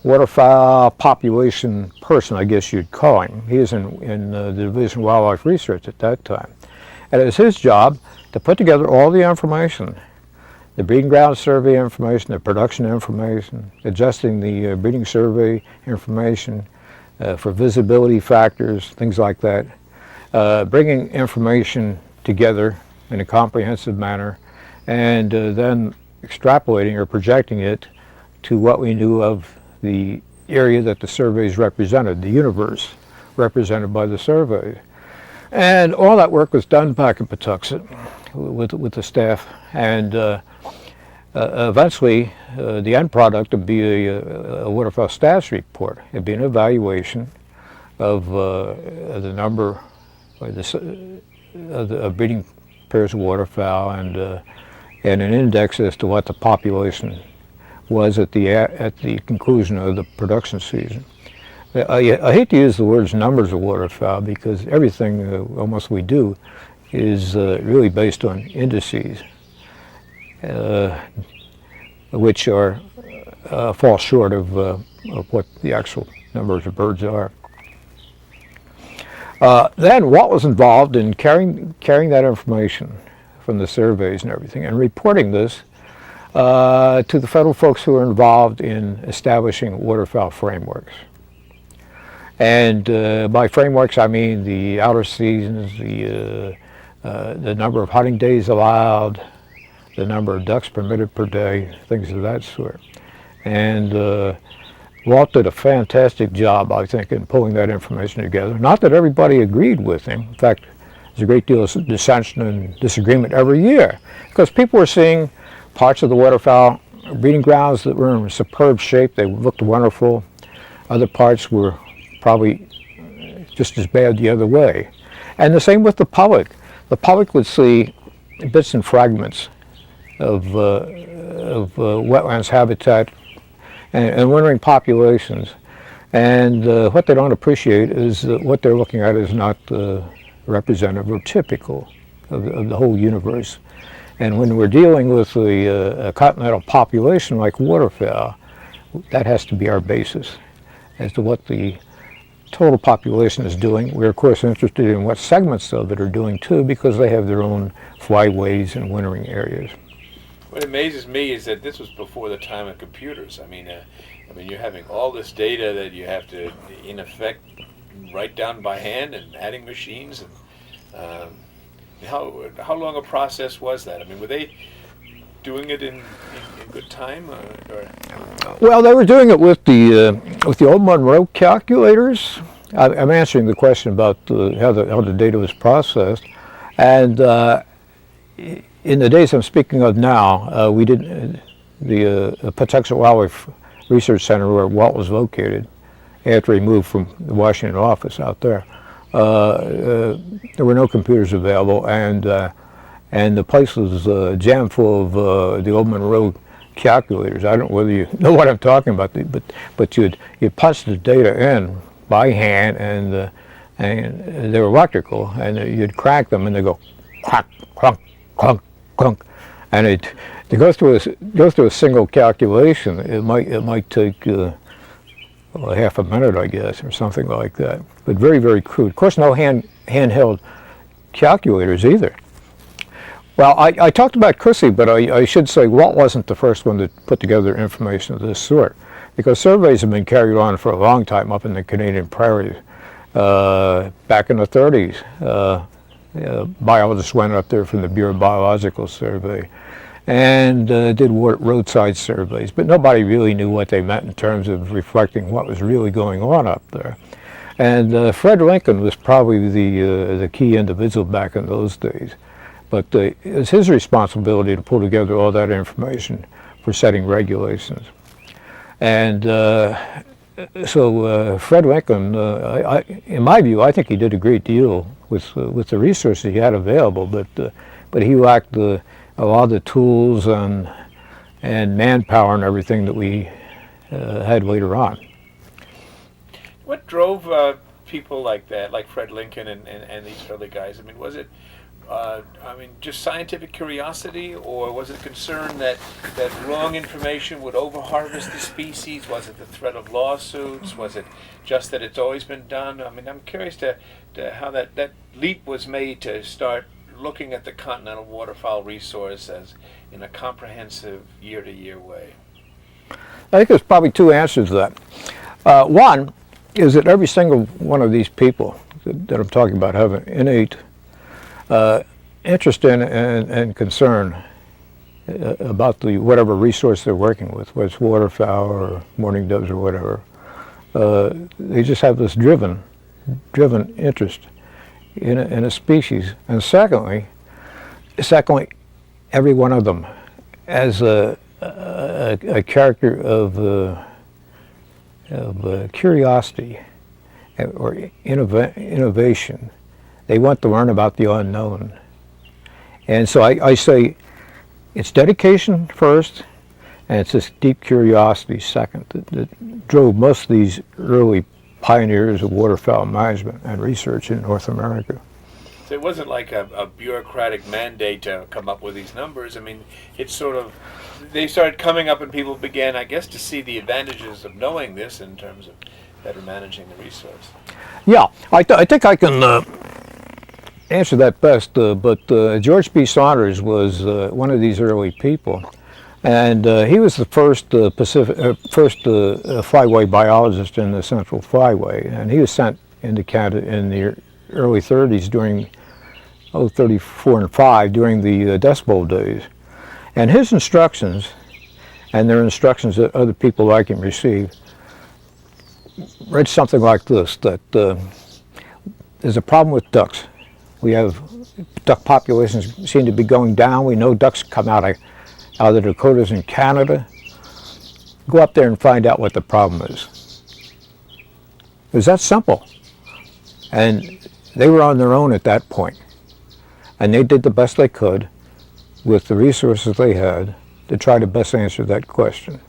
waterfowl population person, I guess you'd call him. He was in the Division of Wildlife Research at that time. And it was his job to put together all the information, the breeding ground survey information, the production information, adjusting the breeding survey information for visibility factors, things like that, bringing information together in a comprehensive manner, and then extrapolating or projecting it to what we knew of the area that the surveys represented, the universe represented by the survey. And all that work was done back in Patuxent with the staff, and eventually the end product would be a waterfowl status report. It'd be an evaluation of the number of breeding pairs of waterfowl and an index as to what the population was at the conclusion of the production season. I hate to use the words numbers of waterfowl because everything almost we do is really based on indices, which are fall short of what the actual numbers of birds are. Then Walt was involved in carrying that information from the surveys and everything and reporting this to the federal folks who are involved in establishing waterfowl frameworks. And by frameworks, I mean the outer seasons, the number of hunting days allowed, the number of ducks permitted per day, things of that sort. And Walt did a fantastic job, I think, in pulling that information together. Not that everybody agreed with him. In fact, there's a great deal of dissension and disagreement every year because people were seeing parts of the waterfowl breeding grounds that were in superb shape. They looked wonderful. Other parts were probably just as bad the other way. And the same with the public. The public would see bits and fragments of wetlands habitat and wintering populations. And what they don't appreciate is that what they're looking at is not representative or typical of the whole universe. And when we're dealing with a continental population like waterfowl, that has to be our basis as to what the total population is doing. We're of course interested in what segments of it are doing too, because they have their own flyways and wintering areas. What amazes me is that this was before the time of computers. I mean, you're having all this data that you have to, in effect, write down by hand and adding machines. And how long a process was that? I mean, were they doing it in good time? Or? Well, they were doing it with the old Monroe calculators. I'm answering the question about how the data was processed, and in the days I'm speaking of now, we did the Patuxent Wildlife Research Center where Walt was located after he moved from the Washington office out there. There were no computers available, and the place was jammed full of the old Monroe calculators. I don't know whether you know what I'm talking about, but you'd punch the data in by hand, and they were electrical, and you'd crank them, and they go clunk, clunk, clunk, clunk, and to go through a single calculation, it might take half a minute, I guess, or something like that. But very, very crude. Of course, no handheld calculators either. Well, I talked about Cussy, but I should say Walt wasn't the first one to put together information of this sort, because surveys have been carried on for a long time up in the Canadian prairies. Back in the 30s, biologists went up there from the Bureau of Biological Survey and did roadside surveys, but nobody really knew what they meant in terms of reflecting what was really going on up there. And Fred Lincoln was probably the key individual back in those days. But it was his responsibility to pull together all that information for setting regulations. And so Fred Lincoln, in my view, I think he did a great deal with the resources he had available, but he lacked a lot of the tools and manpower and everything that we had later on. What drove people like that, like Fred Lincoln and these early guys? I mean, was it I mean, just scientific curiosity, or was it concern that wrong information would overharvest the species? Was it the threat of lawsuits? Was it just that it's always been done? I mean, I'm curious to how that leap was made to start looking at the continental waterfowl resource as in a comprehensive year-to-year way. I think there's probably two answers to that. One is that every single one of these people that I'm talking about have an innate interest in and concern about the whatever resource they're working with, whether it's waterfowl or mourning doves or whatever. They just have this driven interest in a species. And secondly, every one of them as a character of curiosity or innovation. They want to learn about the unknown. And so I say it's dedication first, and it's this deep curiosity second that drove most of these early pioneers of waterfowl management and research in North America. So it wasn't like a bureaucratic mandate to come up with these numbers. I mean, it's sort of, they started coming up and people began, I guess, to see the advantages of knowing this in terms of better managing the resource. Yeah, I think I can answer that best, but George B. Saunders was one of these early people, and he was the first flyway biologist in the Central Flyway, and he was sent into Canada in the early 30s during 34 and 5 during the Dust Bowl days, and his instructions, and their instructions that other people like him received, read something like this: that there's a problem with ducks. We have duck populations seem to be going down. We know ducks come out of the Dakotas and Canada. Go up there and find out what the problem is. It was that simple. And they were on their own at that point. And they did the best they could with the resources they had to try to best answer that question.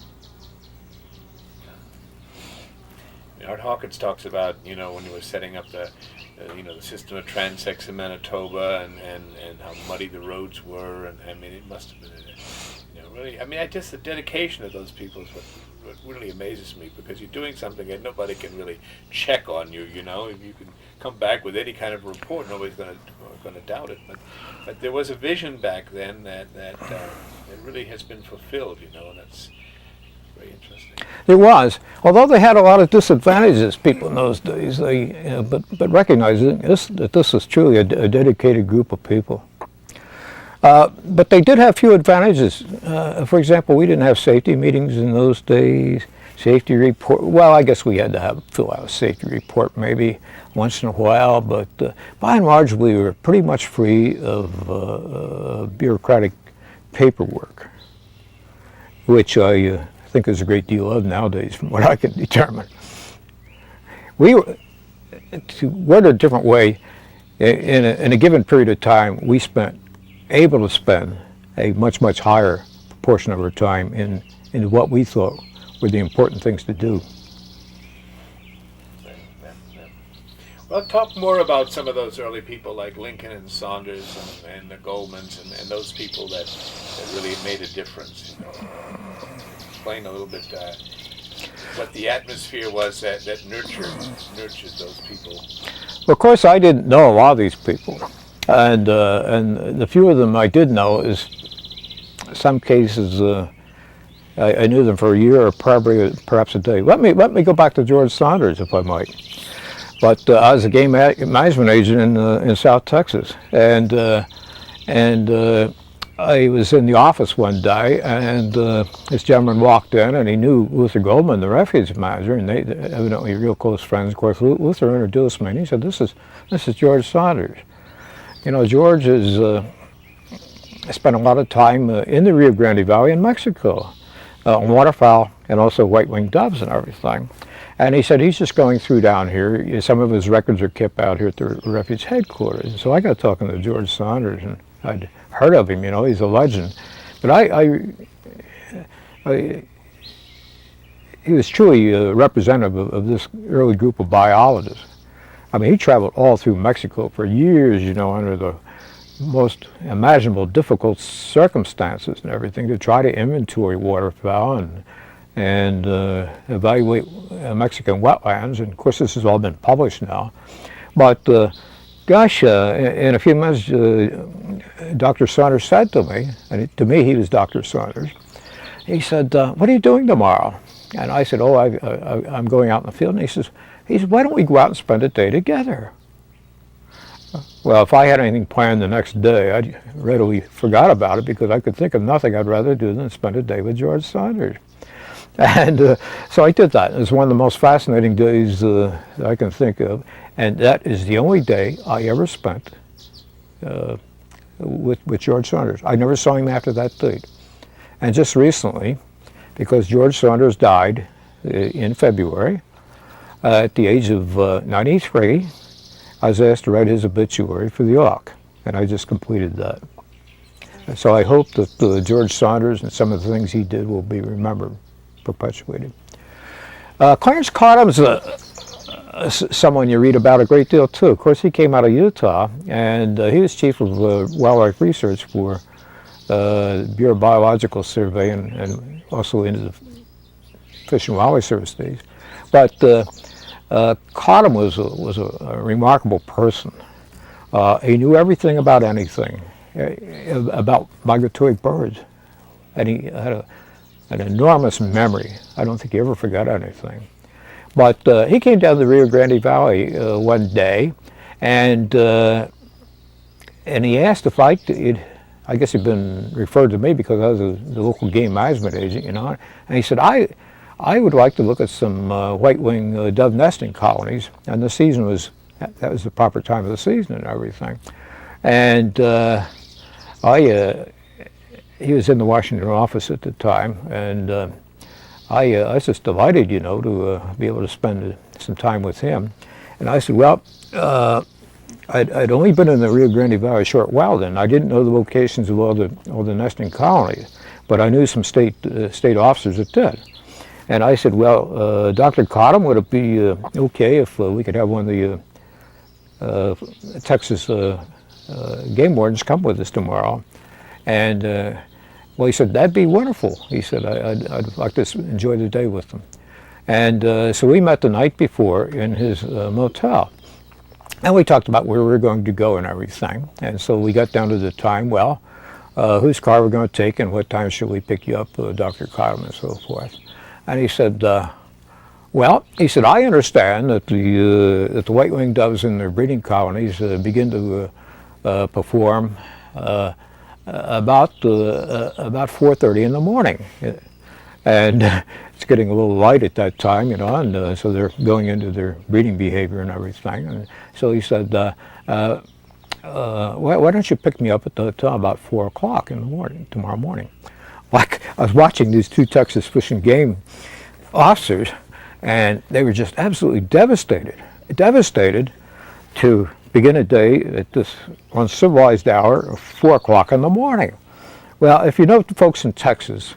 Art Hawkins talks about, when he was setting up the system of transects in Manitoba and how muddy the roads were, and I mean, it must have been, really, I mean, just the dedication of those people is what really amazes me, because you're doing something that nobody can really check on you, If you can come back with any kind of report, nobody's going to doubt it, but there was a vision back then that it really has been fulfilled, and that's very interesting. It was, although they had a lot of disadvantages, people in those days. But recognizing that this was truly a dedicated group of people. But they did have few advantages. For example, we didn't have safety meetings in those days. Safety report. Well, I guess we had to fill out a safety report maybe once in a while, but by and large, we were pretty much free of bureaucratic paperwork, which I think there's a great deal of nowadays, from what I can determine. We were, to word a different way, in a given period of time, we able to spend a much higher proportion of our time in what we thought were the important things to do. Well, talk more about some of those early people like Lincoln and Saunders and the Goldmans and those people that really made a difference. Explain a little bit what the atmosphere was that nurtured those people. Well, of course, I didn't know a lot of these people, and the few of them I did know is, in some cases, I knew them for a year or perhaps a day. Let me go back to George Saunders, if I might. But I was a game management agent in South Texas, and I was in the office one day, and this gentleman walked in, and he knew Luther Goldman, the refuge manager, and they evidently real close friends. Of course, Luther introduced me, and he said, "This is George Saunders." George has spent a lot of time in the Rio Grande Valley in Mexico, on waterfowl and also white-winged doves and everything. And he said he's just going through down here. Some of his records are kept out here at the refuge headquarters. And so I got talking to George Saunders, and I'd heard of him. He's a legend. But he was truly representative of this early group of biologists. I mean, he traveled all through Mexico for years, under the most imaginable difficult circumstances and everything to try to inventory waterfowl and evaluate Mexican wetlands. And of course, this has all been published now. But gosh, in a few months, Dr. Saunders said to me, and to me he was Dr. Saunders, he said, what are you doing tomorrow? And I said, oh, I'm going out in the field. And he says, why don't we go out and spend a day together? Well, if I had anything planned the next day, I readily forgot about it because I could think of nothing I'd rather do than spend a day with George Saunders. And so I did that. It was one of the most fascinating days that I can think of. And that is the only day I ever spent with George Saunders. I never saw him after that date. And just recently, because George Saunders died in February at the age of 93, I was asked to write his obituary for the AUK, and I just completed that. And so I hope that George Saunders and some of the things he did will be remembered, perpetuated. Clarence Cottom's someone you read about a great deal too. Of course, he came out of Utah, and he was chief of wildlife research for the Bureau of Biological Survey and also into the Fish and Wildlife Service days. But Cottom was a remarkable person. He knew everything about anything, about migratory birds, and he had an enormous memory. I don't think he ever forgot anything. But he came down the Rio Grande Valley one day, and he asked if I guess he'd been referred to me because I was the local game management agent, you know. And he said, I would like to look at some white-winged dove nesting colonies. And the season was, that was the proper time of the season and everything. And he was in the Washington office at the time, and I was just delighted, you know, to be able to spend some time with him. And I said, well, I'd only been in the Rio Grande Valley a short while then. I didn't know the locations of all the nesting colonies, but I knew some state officers that did. And I said, well, Dr. Cottom, would it be okay if we could have one of the Texas game wardens come with us tomorrow? And well, he said, that'd be wonderful. He said, I'd like to enjoy the day with them. And so we met the night before in his motel. And we talked about where we were going to go and everything. And so we got down to the time, well, whose car we're going to take and what time should we pick you up, Dr. Cottom, and so forth. And he said, well, he said, I understand that the white-winged doves in their breeding colonies begin to perform about 4:30 in the morning. And it's getting a little light at that time, you know, and so they're going into their breeding behavior and everything. And so he said, why don't you pick me up at the hotel about 4 o'clock in the morning, tomorrow morning? Like, I was watching these two Texas Fish and Game officers, and they were just absolutely devastated to begin a day at this uncivilized hour of 4 o'clock in the morning. Well, if you know folks in Texas,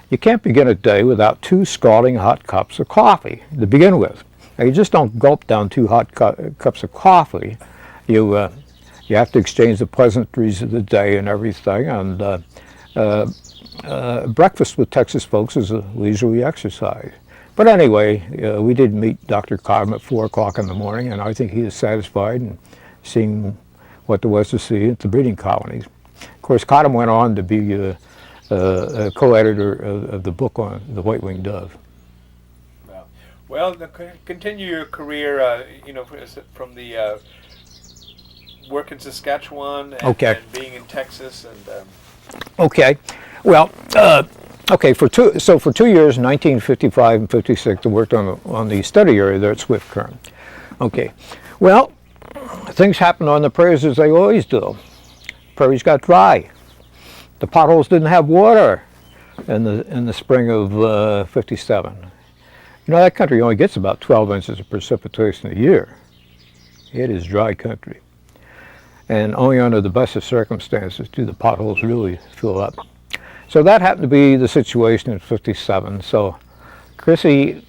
you can't begin a day without 2 scalding hot cups of coffee to begin with. Now, you just don't gulp down 2 hot cups of coffee. You have to exchange the pleasantries of the day and everything. And breakfast with Texas folks is a leisurely exercise. But anyway, we did meet Dr. Cottom at 4 o'clock in the morning, and I think he was satisfied in seeing what there was to see at the breeding colonies. Of course, Cottom went on to be a co-editor of the book on the white-winged dove. Well, continue your career, you know, from the work in Saskatchewan and, okay. and being in Texas. And okay, well, okay, for 2 years, 1955 and 56, I worked on the study area there at Swift Current. Okay, well, things happened on the prairies as they always do. Prairies got dry. The potholes didn't have water in the spring of 57. You know, that country only gets about 12 inches of precipitation a year. It is dry country. And only under the best of circumstances do the potholes really fill up. So that happened to be the situation in 57. So Chrissy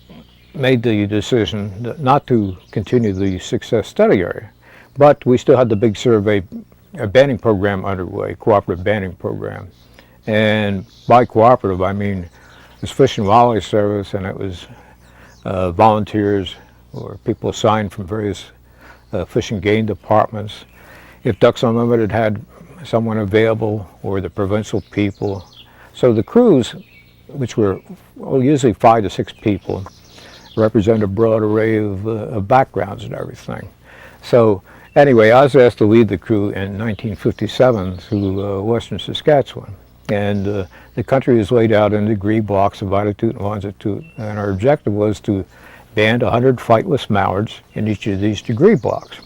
made the decision not to continue the success study area, but we still had the big survey a banding program underway, cooperative banding program. And by cooperative, I mean it was Fish and Wildlife Service, and it was volunteers or people assigned from various fish and game departments. If Ducks Unlimited had someone available, or the provincial people. So the crews, which were usually 5 to 6 people, represent a broad array of backgrounds and everything. So anyway, I was asked to lead the crew in 1957 through western Saskatchewan. And the country was laid out in degree blocks of latitude and longitude, and our objective was to band 100 flightless mallards in each of these degree blocks.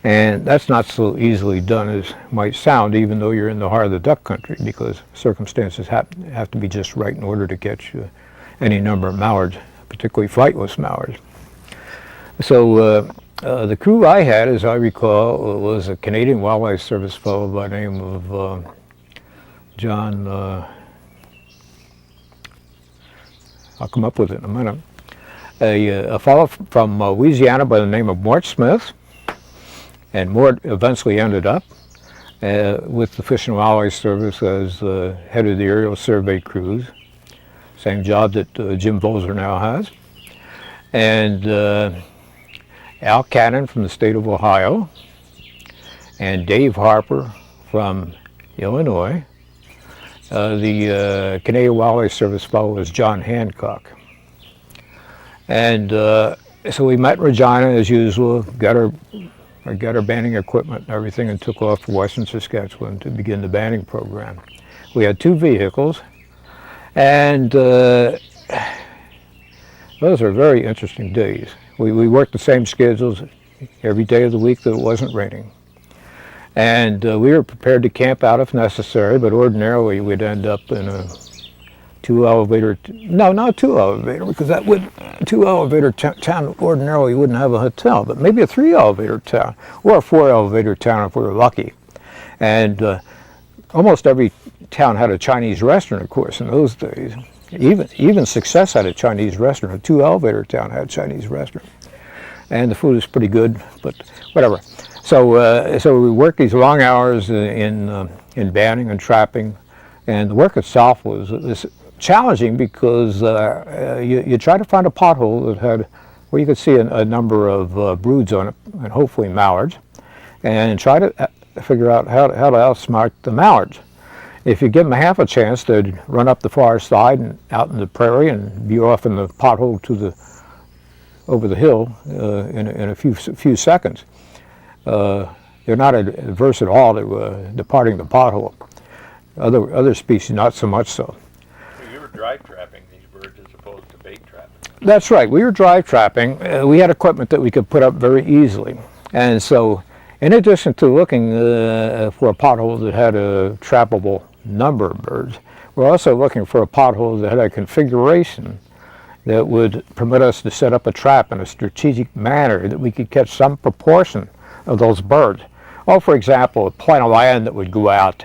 And that's not so easily done as might sound, even though you're in the heart of the duck country, because circumstances have to be just right in order to catch any number of mallards, particularly flightless mallards. So the crew I had, as I recall, was a Canadian Wildlife Service fellow by the name of John, I'll come up with it in a minute, a fellow from Louisiana by the name of Mort Smith. And Mort eventually ended up with the Fish and Wildlife Service as head of the aerial survey crews, same job that Jim Volzer now has. And Al Cannon from the state of Ohio, and Dave Harper from Illinois. The Canadian Wildlife Service fellow was John Hancock. And so we met in Regina as usual, got our banding equipment and everything, and took off for western Saskatchewan to begin the banding program. We had 2 vehicles, and those are very interesting days. We worked the same schedules every day of the week that it wasn't raining. And we were prepared to camp out if necessary, but ordinarily we'd end up in a 2-elevator, no, not 2-elevator, because that would, 2-elevator town ordinarily wouldn't have a hotel, but maybe a 3-elevator town, or a 4-elevator town if we were lucky. And almost every town had a Chinese restaurant, of course, in those days. Even Success had a Chinese restaurant. A 2-elevator town had a Chinese restaurant. And the food was pretty good, but whatever. So we worked these long hours in banding and trapping, and the work itself was challenging because you try to find a pothole that had where you could see a number of broods on it, and hopefully mallards, and try to figure out how to outsmart the mallards. If you give them a half a chance, they'd run up the far side and out in the prairie and be off in the pothole over the hill in a few seconds. They're not adverse at all to departing the pothole. Other species, not so much so. You were drive trapping these birds as opposed to bait trapping. That's right. We were drive trapping. We had equipment that we could put up very easily. And so, in addition to looking for a pothole that had a trappable number of birds, we're also looking for a pothole that had a configuration that would permit us to set up a trap in a strategic manner that we could catch some proportion of those birds. Oh, for example, a plane of land that would go out,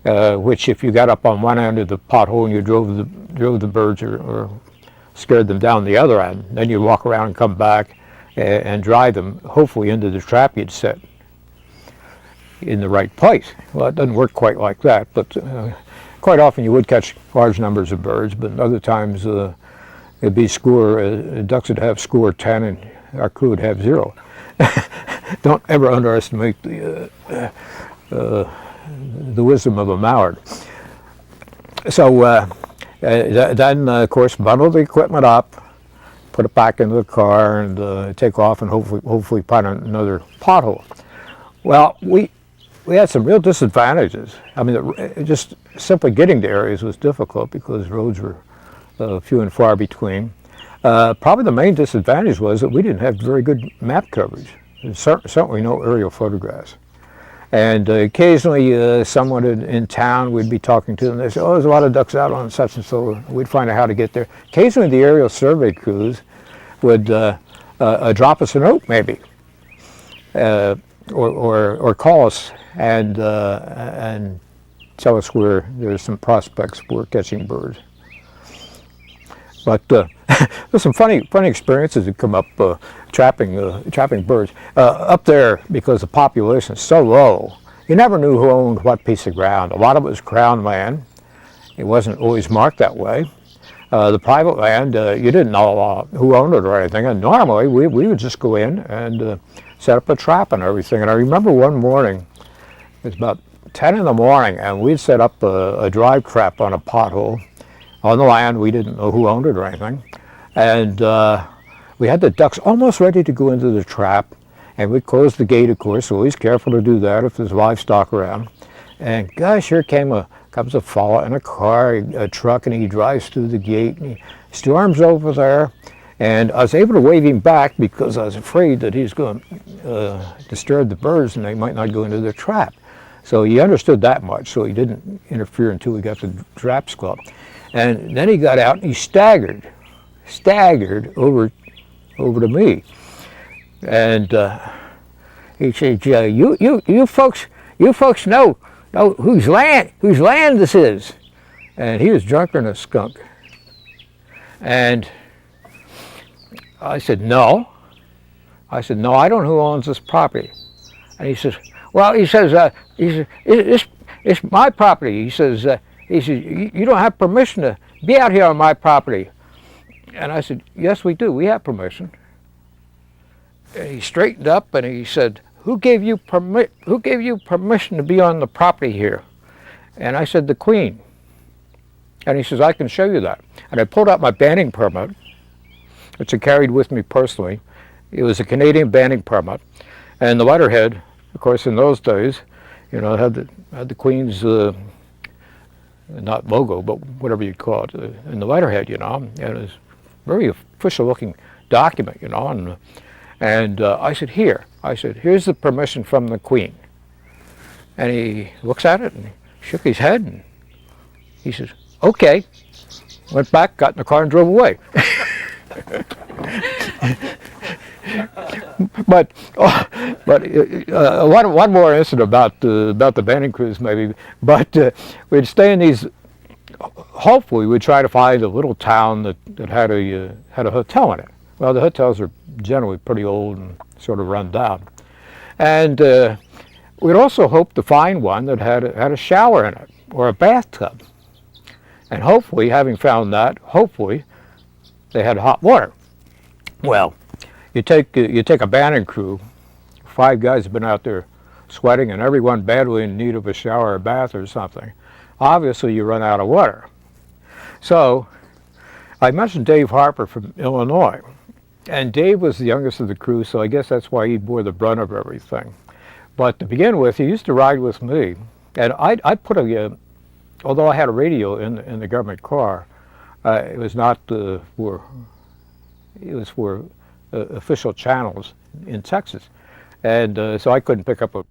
which if you got up on one end of the pothole and you drove the birds or scared them down the other end, then you walk around and come back and drive them, hopefully into the trap you'd set in the right place. Well, it doesn't work quite like that, but quite often you would catch large numbers of birds, but other times it'd be ducks would have score 10 and our crew would have 0. Don't ever underestimate the wisdom of a mallard. So then, of course, bundle the equipment up, put it back into the car, and take off, and hopefully find another pothole. Well, we had some real disadvantages. I mean, just simply getting to areas was difficult because roads were few and far between. Probably the main disadvantage was that we didn't have very good map coverage. Certainly no aerial photographs. And occasionally someone in town, we'd be talking to them, they'd say, oh, there's a lot of ducks out on such and so. We'd find out how to get there. Occasionally the aerial survey crews would drop us a note maybe, or call us and tell us where there's some prospects for catching birds. But there's some funny experiences that come up trapping birds. Up there, because the population is so low, you never knew who owned what piece of ground. A lot of it was Crown land. It wasn't always marked that way. The private land, you didn't know who owned it or anything. And normally we would just go in and set up a trap and everything. And I remember one morning, it was about 10 in the morning, and we'd set up a drive trap on a pothole on the land. We didn't know who owned it or anything. And we had the ducks almost ready to go into the trap. And we'd close the gate, of course, so always careful to do that if there's livestock around. And gosh, here comes a fellow in a car, a truck, and he drives through the gate, and he storms over there. And I was able to wave him back because I was afraid that he's going to disturb the birds and they might not go into the trap. So he understood that much, so he didn't interfere until we got the traps closed. And then he got out and he staggered over to me. And he said, you folks know whose land this is. And he was drunker than a skunk. And I said, no. I don't know who owns this property. And he says, well, it's my property. He says, you don't have permission to be out here on my property. And I said, yes, we do. We have permission. And he straightened up and he said, who gave you permission to be on the property here? And I said, the Queen. And he says, I can show you that. And I pulled out my banning permit, which I carried with me personally. It was a Canadian banning permit. And the letterhead, of course, in those days, you know, had the Queen's, not logo, but whatever you'd call it, in the letterhead, you know. And it was a very official-looking document, you know. And I said, here's the permission from the Queen. And he looks at it and he shook his head and he says, okay. Went back, got in the car and drove away. But one more incident about the banning cruise maybe. But we'd stay in these. Hopefully, we'd try to find a little town that had a hotel in it. Well, the hotels are generally pretty old and sort of run down, and we'd also hope to find one that had a shower in it or a bathtub. And hopefully, having found that, they had hot water. Well, you take a banning crew, 5 guys have been out there sweating, and everyone badly in need of a shower or bath or something. Obviously, you run out of water. So, I mentioned Dave Harper from Illinois, and Dave was the youngest of the crew, so I guess that's why he bore the brunt of everything. But to begin with, he used to ride with me, and I put although I had a radio in the government car, it was not for official channels in Texas, and so I couldn't pick up a.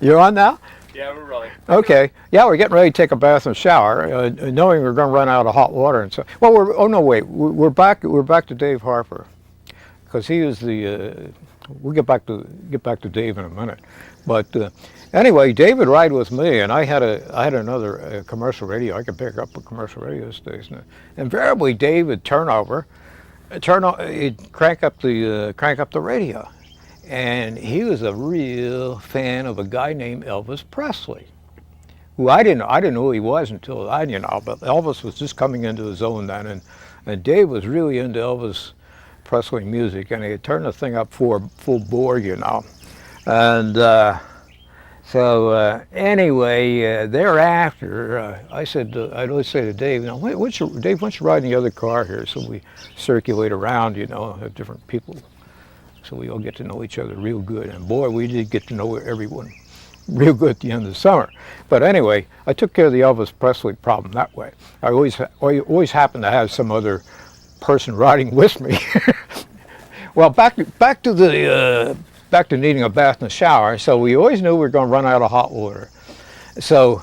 You're on now? Yeah, we're rolling. Okay. Yeah, we're getting ready to take a bath and shower, knowing we're going to run out of hot water and so. Well, we're back to Dave Harper, because he was the. We'll get back to Dave in a minute, but anyway, Dave would ride with me, and I had another commercial radio. I could pick up a commercial radio station. Invariably, Dave would he'd crank up the radio. And he was a real fan of a guy named Elvis Presley, who I didn't know who he was until but Elvis was just coming into his own then, and Dave was really into Elvis Presley music, and he had turned the thing up for full bore, you know. And so anyway, thereafter, I'd always say to Dave, Dave, why don't you ride in the other car here, so we circulate around, you know, have different people. So we all get to know each other real good. And boy, we did get to know everyone real good at the end of the summer. But anyway, I took care of the Elvis Presley problem that way. I always happened to have some other person riding with me. Well, back to needing a bath and a shower. So we always knew we were going to run out of hot water. So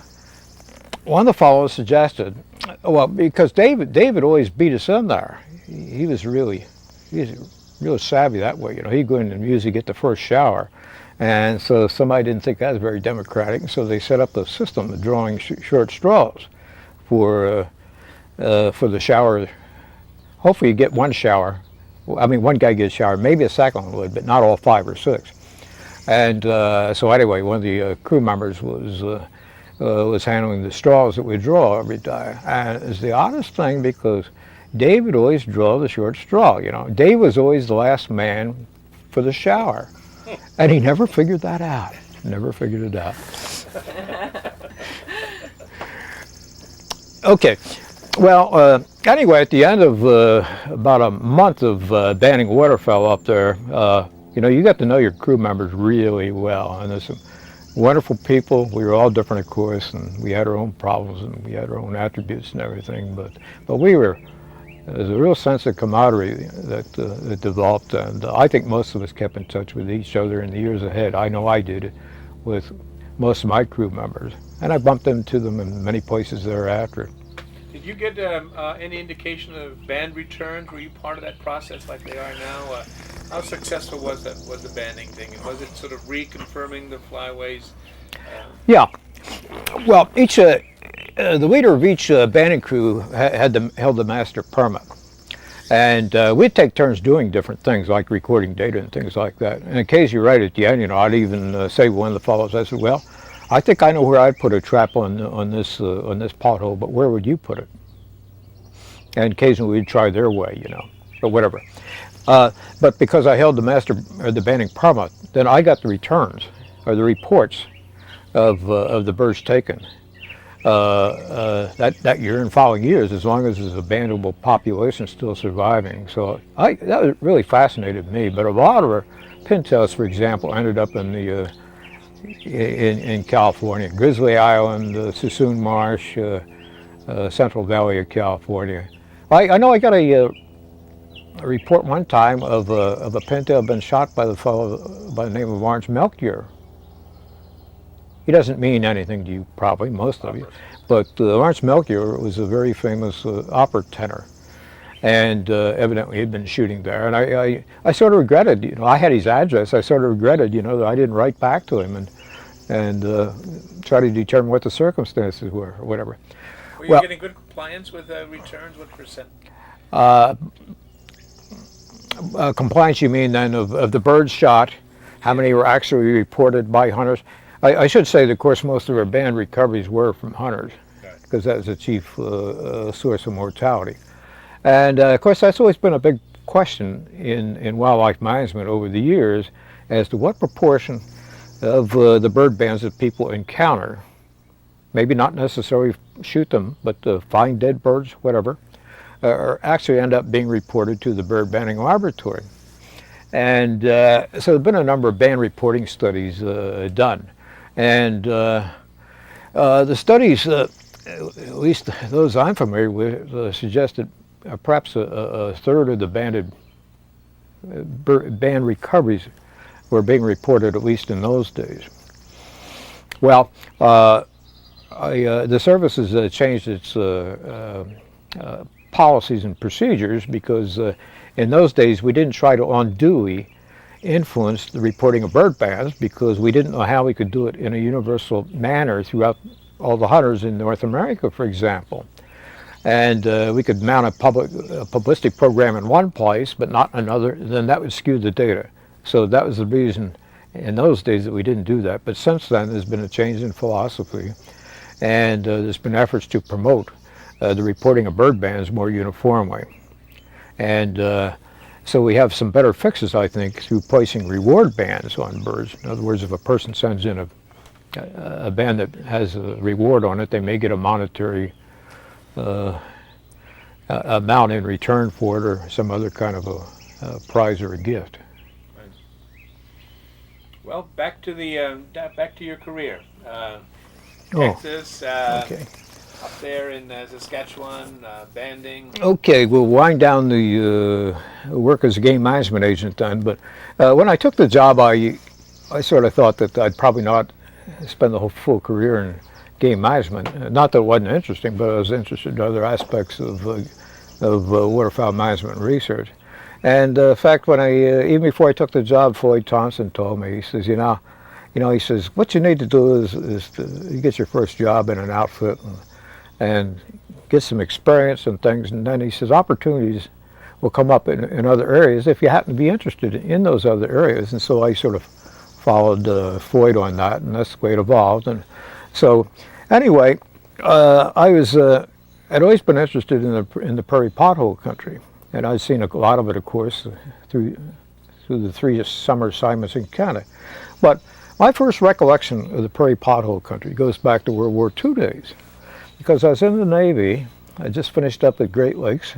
one of the fellows suggested, well, because David always beat us in there. He was real savvy that way, you know. He'd go into the music, get the first shower, And so somebody didn't think that was very democratic, so they set up a system of drawing short straws for the shower. Hopefully you get one shower. I mean, one guy gets a shower, maybe a second one would, but not all 5 or 6. And so anyway, one of the crew members was handling the straws that we draw every day. And it's the oddest thing because Dave would always draw the short straw, you know. Dave was always the last man for the shower. And he never figured that out. Never figured it out. Okay. Well, anyway, at the end of about a month of banding waterfowl up there, you know, you got to know your crew members really well. And there's some wonderful people. We were all different, of course, and we had our own problems and we had our own attributes and everything. But we were, there's a real sense of camaraderie that developed, and I think most of us kept in touch with each other in the years ahead. I know I did with most of my crew members, and I bumped into them in many places thereafter. Did you get any indication of band returns? Were you part of that process like they are now? How successful was the banding thing? And was it sort of reconfirming the flyways? Yeah. Well, each the leader of each banding crew held the master permit, and we'd take turns doing different things like recording data and things like that. And in case you're right at the end, you know, I'd even say to one of the fellows, I said, "Well, I think I know where I'd put a trap on this pothole, but where would you put it?" And occasionally we'd try their way, you know, or whatever. But because I held the banding permit, then I got the returns or the reports of the birds taken that year and following years, as long as there's a bandable population still surviving. So that was really fascinated me. But a lot of our pintails, for example, ended up in the in California, Grizzly Island, Suisun Marsh, Central Valley of California. I know I got a report one time of a pintail been shot by the fellow by the name of Orange Melchior. He doesn't mean anything to you, probably, most of you, but Orange Melchior was a very famous opera tenor, and evidently he'd been shooting there. And I sort of regretted, you know, I had his address. I sort of regretted, you know, that I didn't write back to him and try to determine what the circumstances were or whatever. Were you getting good compliance with returns? What percent? Compliance, you mean then of the birds shot? How many were actually reported by hunters? I should say that, of course, most of our band recoveries were from hunters, because that was the chief source of mortality. And of course, that's always been a big question in wildlife management over the years, as to what proportion of the bird bands that people encounter, maybe not necessarily shoot them, but find dead birds, whatever, actually end up being reported to the bird banding laboratory. And so there's been a number of band reporting studies done. And the studies, at least those I'm familiar with, suggested perhaps a third of the band recoveries were being reported, at least in those days. Well, the service has changed its policies and procedures, because in those days we didn't try to unduly influence the reporting of bird bands, because we didn't know how we could do it in a universal manner throughout all the hunters in North America, for example. And we could mount a publicity program in one place but not another, then that would skew the data. So that was the reason in those days that we didn't do that. But since then there's been a change in philosophy, and there's been efforts to promote the reporting of bird bands more uniformly. And so we have some better fixes, I think, through placing reward bands on birds. In other words, if a person sends in a band that has a reward on it, they may get a monetary amount in return for it, or some other kind of a prize or a gift. Right. Well, back to your career. Texas. Okay. Up there in Saskatchewan, banding. Okay, we'll wind down the work as a game management agent then. But when I took the job, I sort of thought that I'd probably not spend the whole full career in game management. Not that it wasn't interesting, but I was interested in other aspects of waterfowl management and research. And in fact, when even before I took the job, Floyd Thompson told me, he says, he says, what you need to do is to you get your first job in an outfit and get some experience and things. And then he says, opportunities will come up in other areas if you happen to be interested in those other areas. And so I sort of followed Floyd on that, and that's the way it evolved. And so anyway, I'd always been interested in the prairie pothole country, and I'd seen a lot of it, of course, through the 3 summer assignments in Canada. But my first recollection of the prairie pothole country goes back to World War II days, because I was in the Navy. I just finished up at Great Lakes,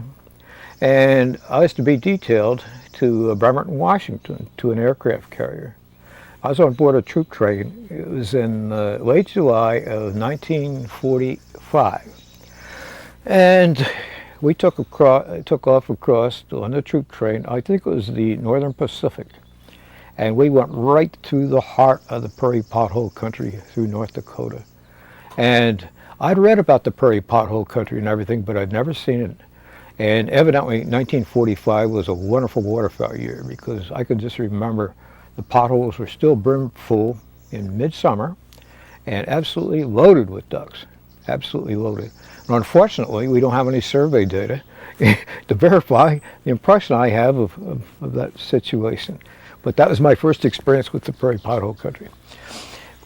and I was to be detailed to Bremerton, Washington, to an aircraft carrier. I was on board a troop train. It was in late July of 1945. And we took off across on the troop train. I think it was the Northern Pacific. And we went right through the heart of the prairie pothole country through North Dakota. And I'd read about the prairie pothole country and everything, but I'd never seen it. And evidently 1945 was a wonderful waterfowl year, because I could just remember the potholes were still brim full in midsummer and absolutely loaded with ducks, absolutely loaded. And unfortunately, we don't have any survey data to verify the impression I have of that situation. But that was my first experience with the prairie pothole country.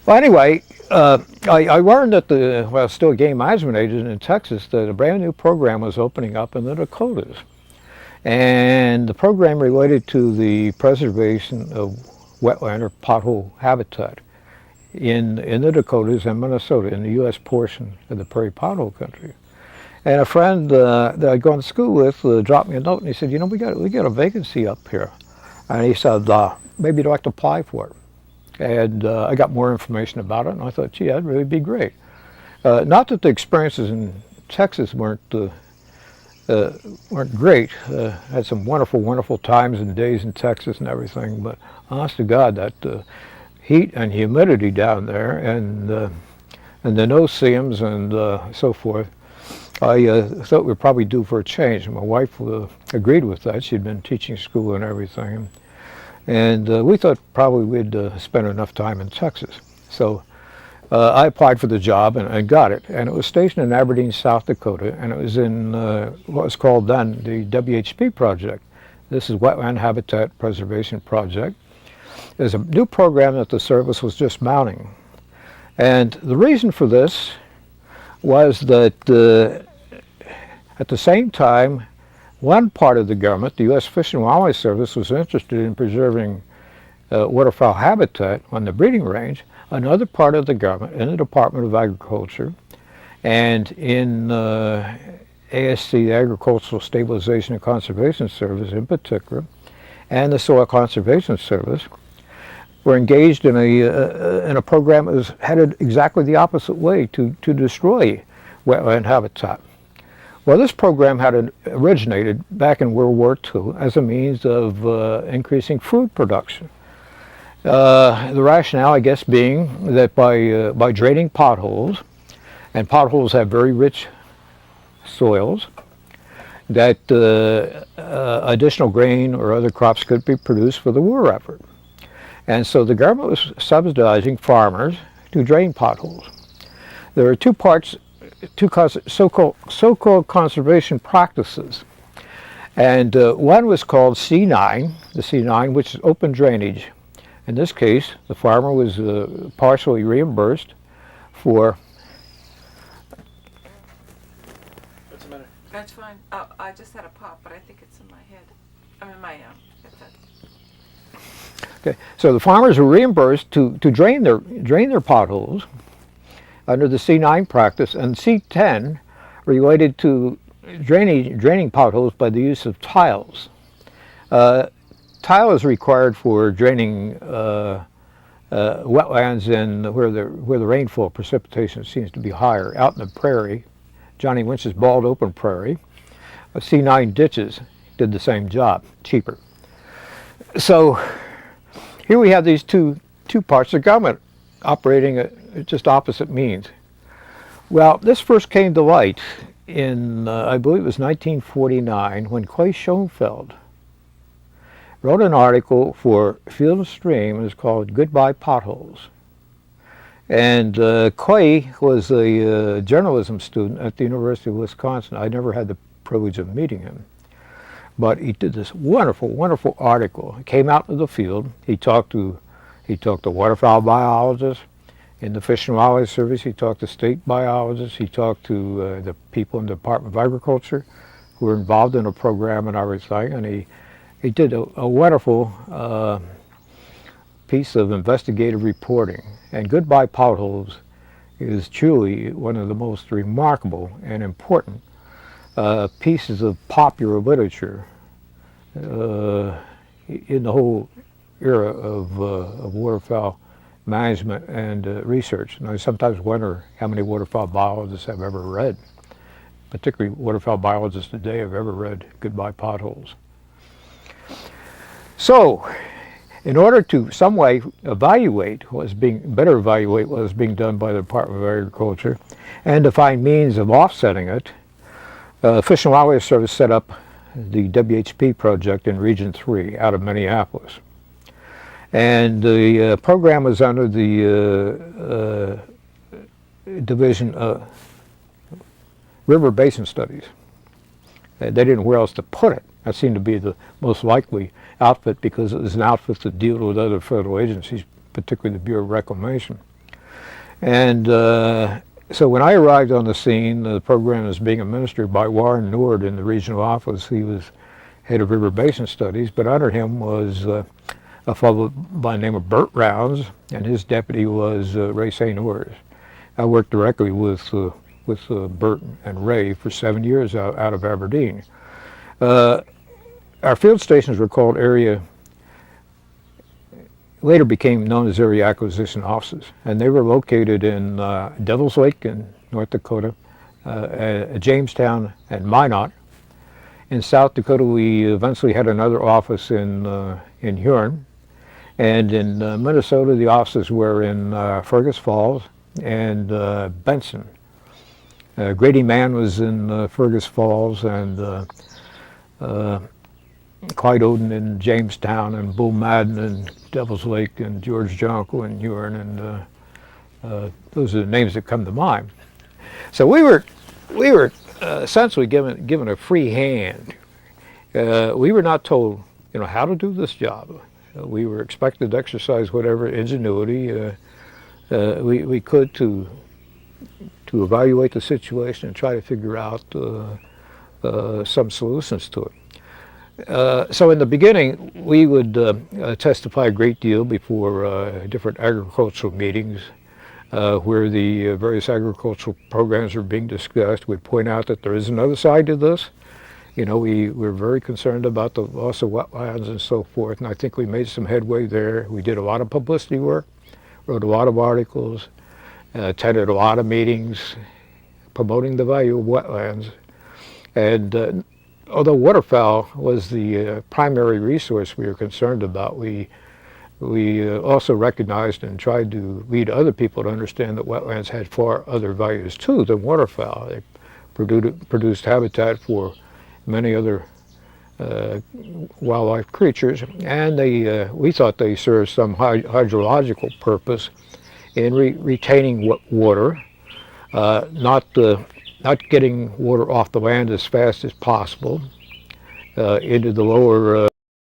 Well, anyway, I learned that while I was still a game management agent in Texas, that a brand new program was opening up in the Dakotas. And the program related to the preservation of wetland or pothole habitat in the Dakotas and Minnesota, in the U.S. portion of the prairie pothole country. And a friend that I'd gone to school with dropped me a note, and he said, we got a vacancy up here. And he said, maybe you'd like to apply for it. And I got more information about it, and I thought, gee, that'd really be great. Not that the experiences in Texas weren't great. Had some wonderful, wonderful times and days in Texas and everything, but honest to God, that heat and humidity down there, and the no-see-ums and so forth, I thought we'd probably due for a change. My wife agreed with that. She'd been teaching school and everything, and we thought probably we'd spend enough time in Texas. So I applied for the job and got it, and it was stationed in Aberdeen, South Dakota, and it was in what was called then the WHP project. This is Wetland Habitat Preservation Project. It was a new program that the service was just mounting. And the reason for this was that at the same time, one part of the government, the U.S. Fish and Wildlife Service, was interested in preserving waterfowl habitat on the breeding range. Another part of the government, in the Department of Agriculture, and in ASC, the Agricultural Stabilization and Conservation Service in particular, and the Soil Conservation Service, were engaged in a program that was headed exactly the opposite way, to destroy wetland habitat. Well, this program had originated back in World War II as a means of increasing food production. The rationale, I guess, being that by draining potholes, and potholes have very rich soils, that additional grain or other crops could be produced for the war effort. And so the government was subsidizing farmers to drain potholes. There are two parts, so-called conservation practices. And one was called C9, the C9, which is open drainage. In this case, the farmer was partially reimbursed for... What's the matter? That's fine. I just had a pop, but I think it's in my head. I'm in my headset. Okay, so the farmers were reimbursed to drain their potholes under the C9 practice, and C10 related to draining potholes by the use of tiles. Tile is required for draining wetlands and where the rainfall precipitation seems to be higher. Out in the prairie, Johnny Winch's bald open prairie, C9 ditches did the same job, cheaper. So here we have these two parts of government operating at just opposite means. Well, this first came to light in, I believe it was 1949, when Clay Schoenfeld wrote an article for Field and Stream. It's called Goodbye Potholes. And Coy was a journalism student at the University of Wisconsin. I never had the privilege of meeting him. But he did this wonderful, wonderful article. He came out to the field. He talked to waterfowl biologists in the Fish and Wildlife Service. He talked to state biologists. He talked to the people in the Department of Agriculture who were involved in a program and everything. And he did a wonderful piece of investigative reporting. And Goodbye Potholes is truly one of the most remarkable and important pieces of popular literature in the whole era of waterfowl management and research. And I sometimes wonder how many waterfowl biologists have ever read, particularly waterfowl biologists today, have ever read Goodbye Potholes. So, in order to some way better evaluate what was being done by the Department of Agriculture and to find means of offsetting it, Fish and Wildlife Service set up the WHP project in Region 3 out of Minneapolis. And the program was under the division of River Basin Studies. They didn't know where else to put it. That seemed to be the most likely outfit because it was an outfit that dealt with other federal agencies, particularly the Bureau of Reclamation. And so when I arrived on the scene, the program was being administered by Warren Nord in the regional office. He was head of River Basin Studies, but under him was a fellow by the name of Bert Rounds, and his deputy was Ray St. Urs. I worked directly with Bert and Ray for 7 years out of Aberdeen. Our field stations were called later became known as area acquisition offices, and they were located in Devil's Lake in North Dakota, Jamestown and Minot. In South Dakota, we eventually had another office in Huron, and in Minnesota, the offices were in Fergus Falls and Benson. Grady Mann was in Fergus Falls, and Clyde Oden in Jamestown, and Bull Madden in Devil's Lake, and George Jonko in Huron, and those are the names that come to mind. So we were essentially given a free hand. We were not told, how to do this job. We were expected to exercise whatever ingenuity we could to evaluate the situation and try to figure out some solutions to it. So in the beginning, we would testify a great deal before different agricultural meetings where the various agricultural programs were being discussed. We'd point out that there is another side to this. We were very concerned about the loss of wetlands and so forth, and I think we made some headway there. We did a lot of publicity work, wrote a lot of articles, attended a lot of meetings promoting the value of wetlands. And although waterfowl was the primary resource we were concerned about, we also recognized and tried to lead other people to understand that wetlands had far other values too than waterfowl. They produced habitat for many other wildlife creatures, and we thought they served some hydrological purpose in retaining water, not getting water off the land as fast as possible into the lower